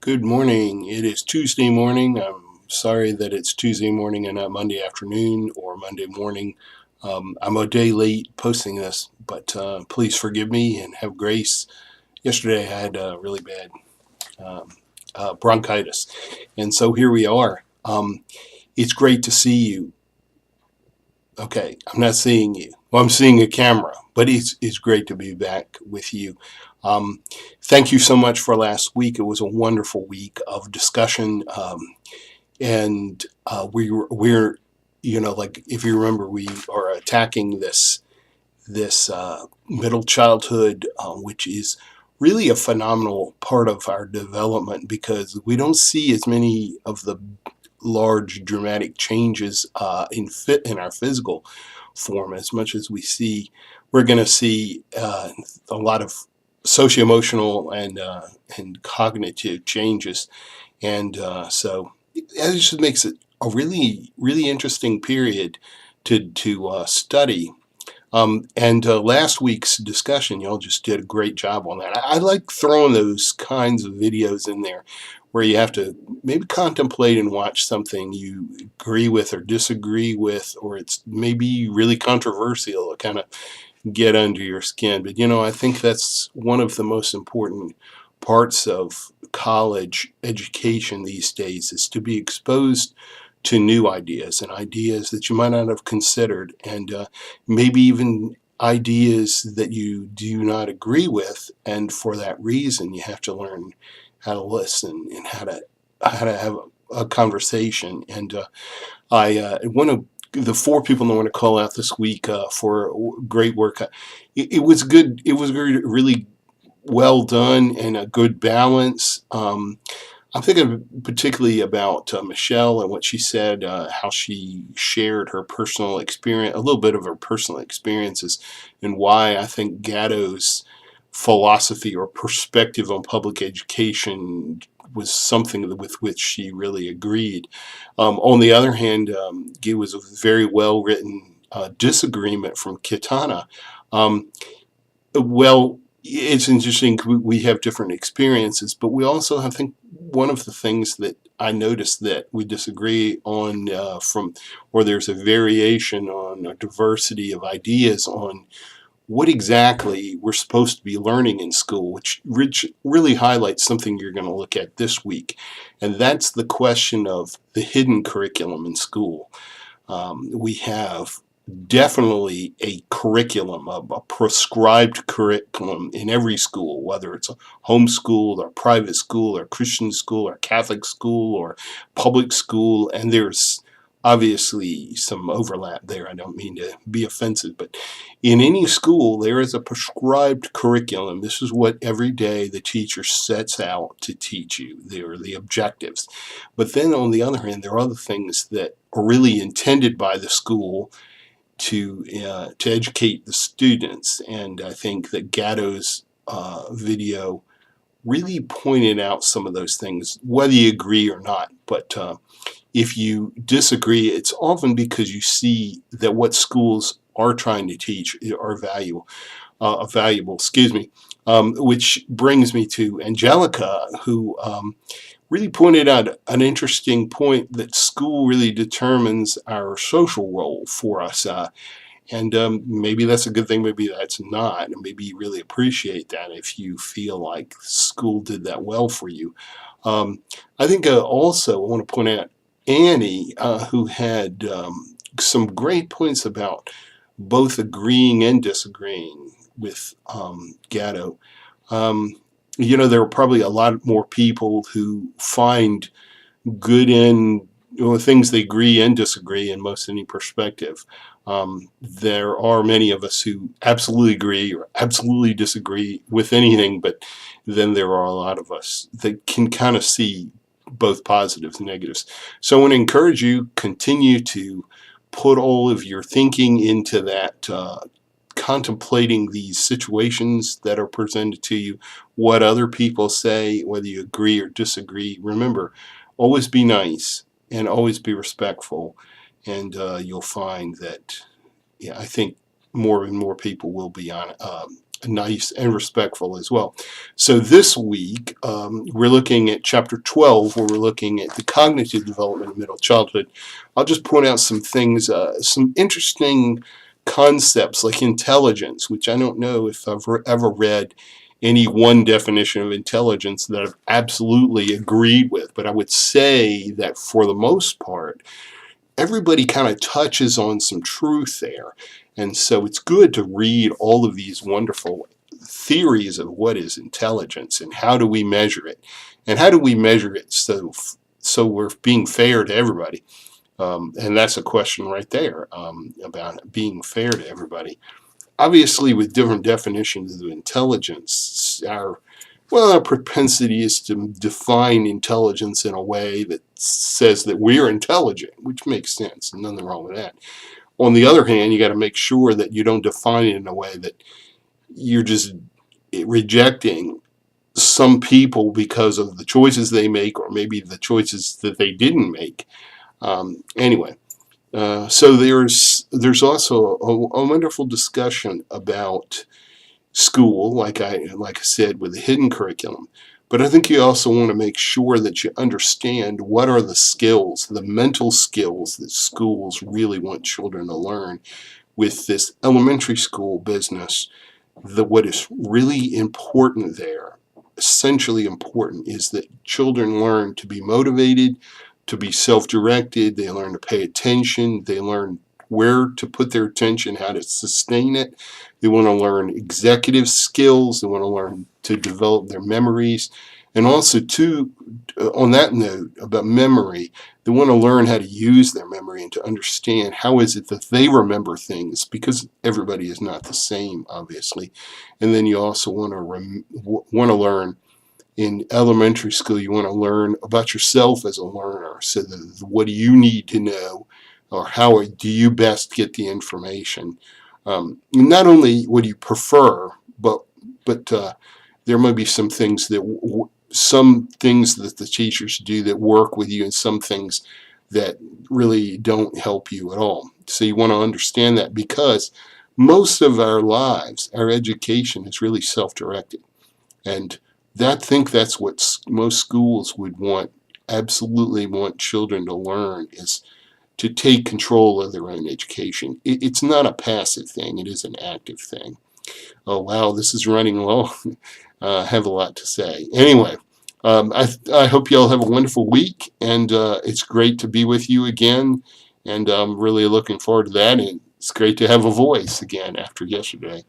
Good morning. It is Tuesday morning. I'm sorry that it's Tuesday morning and not Monday afternoon or Monday morning. I'm a day late posting this, but please forgive me and have grace. Yesterday I had really bad um, bronchitis, and so here we are. It's great to see you. Okay, I'm not seeing you. Well, I'm seeing a camera, but it's great to be back with you. Um, Thank you so much for last week. It was a wonderful week of discussion, and we're like if you remember, we are attacking this middle childhood, which is really a phenomenal part of our development because we don't see as many of the large dramatic changes in our physical form as much as we're going to see a lot of socio-emotional and cognitive changes, and so it just makes it a really interesting period to study. And last week's discussion, y'all just did a great job on that. I like throwing those kinds of videos in there where you have to maybe contemplate and watch something you agree with or disagree with, or it's maybe really controversial to kind of get under your skin. But I think that's one of the most important parts of college education these days is to be exposed to new ideas and ideas that you might not have considered, and maybe even ideas that you do not agree with. And for that reason, you have to learn how to listen and how to have a conversation. And I one of the four people I want to call out this week for great work. It was good. It was really well done and a good balance. I'm thinking particularly about Michelle and what she said, how she shared her personal experience, a little bit of her personal experiences, and why I think Gatto's philosophy or perspective on public education was something with which she really agreed. On the other hand, it was a very well written disagreement from Kitana. Um, well, it's interesting. We have different experiences, but we also, I think, one of the things that I noticed that we disagree on or there's a variation on a diversity of ideas on what exactly we're supposed to be learning in school, which really highlights something you're going to look at this week. And that's the question of the hidden curriculum in school. We have definitely a curriculum, a prescribed curriculum in every school, whether it's a homeschool or private school or Christian school or Catholic school or public school. And there's obviously some overlap there. I don't mean to be offensive, but in any school, there is a prescribed curriculum. This is what every day the teacher sets out to teach you. They are the objectives. But then on the other hand, there are other things that are really intended by the school to educate the students. And I think that Gatto's video really pointed out some of those things, whether you agree or not. But if you disagree, it's often because you see that what schools are trying to teach are valuable. Excuse me. Which brings me to Angelica, who really pointed out an interesting point that school really determines our social role for us. And maybe that's a good thing, maybe that's not. And maybe you really appreciate that if you feel like school did that well for you. I think also I want to point out Annie, who had some great points about both agreeing and disagreeing with Gatto. Um, there are probably a lot more people who find good in things they agree and disagree in most any perspective. There are many of us who absolutely agree or absolutely disagree with anything, but then there are a lot of us that can kind of see both positives and negatives. So I want to encourage you, continue to put all of your thinking into that, contemplating these situations that are presented to you, what other people say, whether you agree or disagree. Remember, always be nice and always be respectful, and you'll find that, yeah, I think more and more people will be nice and respectful as well. So this week, we're looking at chapter 12, where we're looking at the cognitive development of middle childhood. I'll just point out some things, some interesting concepts like intelligence, which I don't know if I've ever read any one definition of intelligence that I've absolutely agreed with, but I would say that for the most part, everybody kind of touches on some truth there. And so it's good to read all of these wonderful theories of what is intelligence and how do we measure it. And how do we measure it so we're being fair to everybody. And that's a question right there, about being fair to everybody. Obviously, with different definitions of intelligence, our propensity is to define intelligence in a way that says that we're intelligent, which makes sense, and nothing wrong with that. On the other hand, you got to make sure that you don't define it in a way that you're just rejecting some people because of the choices they make, or maybe the choices that they didn't make. Anyway, so there's also a wonderful discussion about school, like I said, with a hidden curriculum. But I think you also want to make sure that you understand what are the skills, the mental skills that schools really want children to learn with this elementary school business. What is really important there, essentially important, is that children learn to be motivated, to be self-directed. They learn to pay attention. They learn where to put their attention, how to sustain it. They want to learn executive skills. They want to learn to develop their memories. And also, too, on that note about memory, they want to learn how to use their memory and to understand how is it that they remember things, because everybody is not the same, obviously. And then you also want to learn in elementary school, you want to learn about yourself as a learner. So what do you need to know, or how do you best get the information? Not only what do you prefer, but there may be some things that the teachers do that work with you, and some things that really don't help you at all. So you want to understand that, because most of our lives, our education is really self-directed, and I think that's what most schools would absolutely want children to learn, is to take control of their own education. It's not a passive thing, it is an active thing. Oh wow, this is running long. I have a lot to say. Anyway, I hope you all have a wonderful week, and it's great to be with you again, and I'm really looking forward to that, and it's great to have a voice again after yesterday.